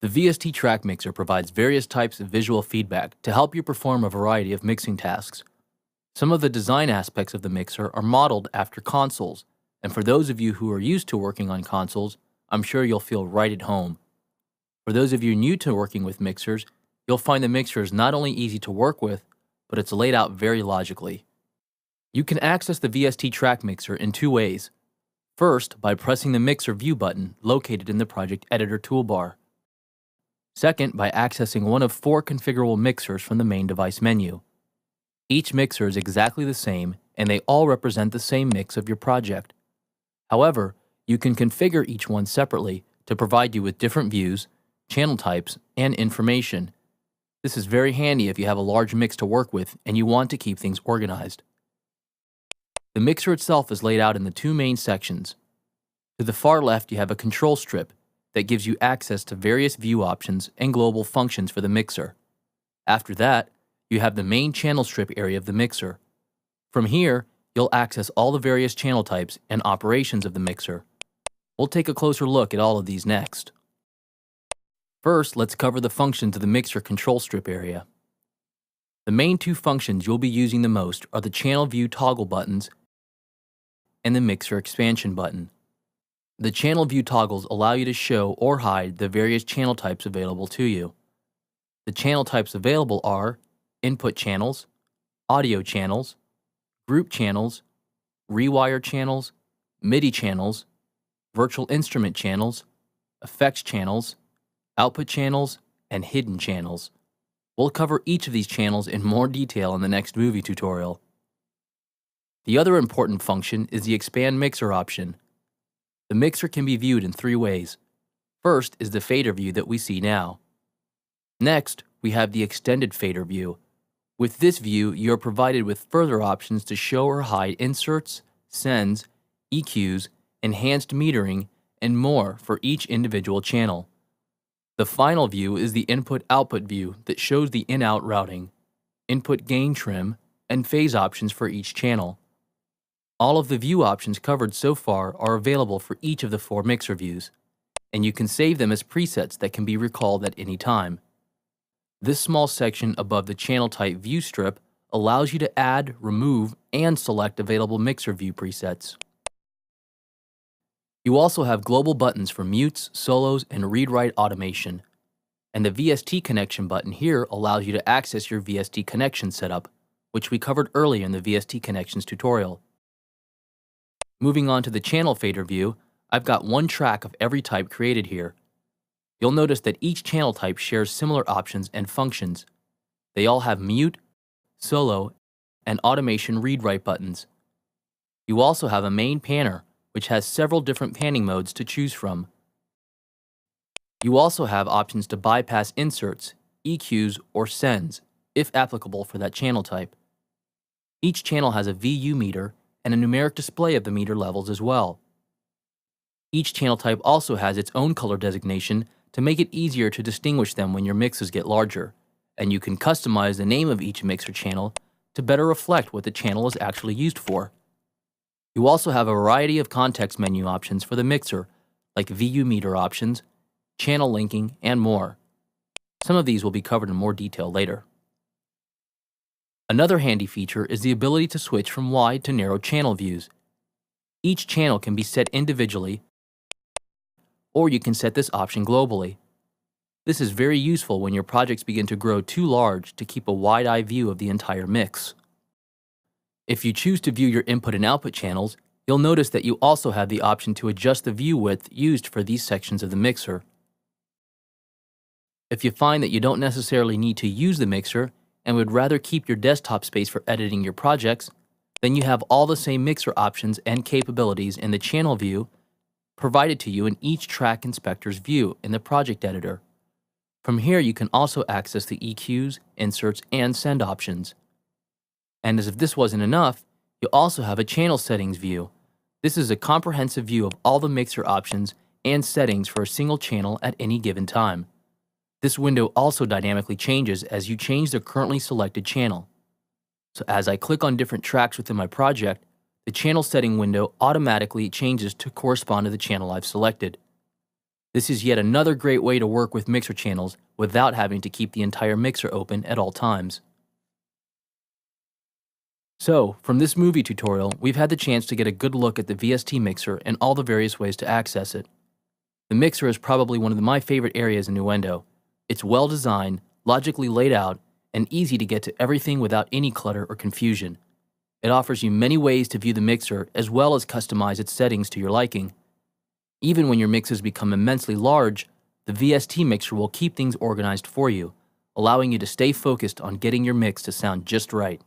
The VST Track Mixer provides various types of visual feedback to help you perform a variety of mixing tasks. Some of the design aspects of the mixer are modeled after consoles, and for those of you who are used to working on consoles, I'm sure you'll feel right at home. For those of you new to working with mixers, you'll find the mixer is not only easy to work with, but it's laid out very logically. You can access the VST Track Mixer in two ways. First, by pressing the Mixer View button located in the Project Editor toolbar. Second, by accessing one of 4 configurable mixers from the main device menu. Each mixer is exactly the same, and they all represent the same mix of your project. However, you can configure each one separately to provide you with different views, channel types, and information. This is very handy if you have a large mix to work with and you want to keep things organized. The mixer itself is laid out in the 2 main sections. To the far left, you have a control strip that gives you access to various view options and global functions for the mixer. After that, you have the main channel strip area of the mixer. From here, you'll access all the various channel types and operations of the mixer. We'll take a closer look at all of these next. First, let's cover the functions of the mixer control strip area. The main 2 functions you'll be using the most are the channel view toggle buttons and the mixer expansion button. The channel view toggles allow you to show or hide the various channel types available to you. The channel types available are input channels, audio channels, group channels, rewire channels, MIDI channels, virtual instrument channels, effects channels, output channels, and hidden channels. We'll cover each of these channels in more detail in the next movie tutorial. The other important function is the expand mixer option. The mixer can be viewed in 3 ways. First is the fader view that we see now. Next, we have the extended fader view. With this view, you are provided with further options to show or hide inserts, sends, EQs, enhanced metering, and more for each individual channel. The final view is the input-output view that shows the in-out routing, input gain trim, and phase options for each channel. All of the view options covered so far are available for each of the 4 mixer views, and you can save them as presets that can be recalled at any time. This small section above the channel type view strip allows you to add, remove, and select available mixer view presets. You also have global buttons for mutes, solos, and read-write automation. And the VST connection button here allows you to access your VST connection setup, which we covered earlier in the VST connections tutorial. Moving on to the channel fader view, I've got 1 track of every type created here. You'll notice that each channel type shares similar options and functions. They all have mute, solo, and automation read-write buttons. You also have a main panner, which has several different panning modes to choose from. You also have options to bypass inserts, EQs, or sends, if applicable for that channel type. Each channel has a VU meter and a numeric display of the meter levels as well. Each channel type also has its own color designation to make it easier to distinguish them when your mixes get larger, and you can customize the name of each mixer channel to better reflect what the channel is actually used for. You also have a variety of context menu options for the mixer, like VU meter options, channel linking, and more. Some of these will be covered in more detail later. Another handy feature is the ability to switch from wide to narrow channel views. Each channel can be set individually, or you can set this option globally. This is very useful when your projects begin to grow too large to keep a wide-eye view of the entire mix. If you choose to view your input and output channels, you'll notice that you also have the option to adjust the view width used for these sections of the mixer. If you find that you don't necessarily need to use the mixer and would rather keep your desktop space for editing your projects, then you have all the same mixer options and capabilities in the channel view provided to you in each track inspector's view in the project editor. From here, you can also access the EQs, inserts, and send options. And as if this wasn't enough, you also have a channel settings view. This is a comprehensive view of all the mixer options and settings for a single channel at any given time. This window also dynamically changes as you change the currently selected channel. So as I click on different tracks within my project, the channel setting window automatically changes to correspond to the channel I've selected. This is yet another great way to work with mixer channels without having to keep the entire mixer open at all times. So, from this movie tutorial, we've had the chance to get a good look at the VST mixer and all the various ways to access it. The mixer is probably one of my favorite areas in Nuendo. It's well designed, logically laid out, and easy to get to everything without any clutter or confusion. It offers you many ways to view the mixer as well as customize its settings to your liking. Even when your mixes become immensely large, the VST mixer will keep things organized for you, allowing you to stay focused on getting your mix to sound just right.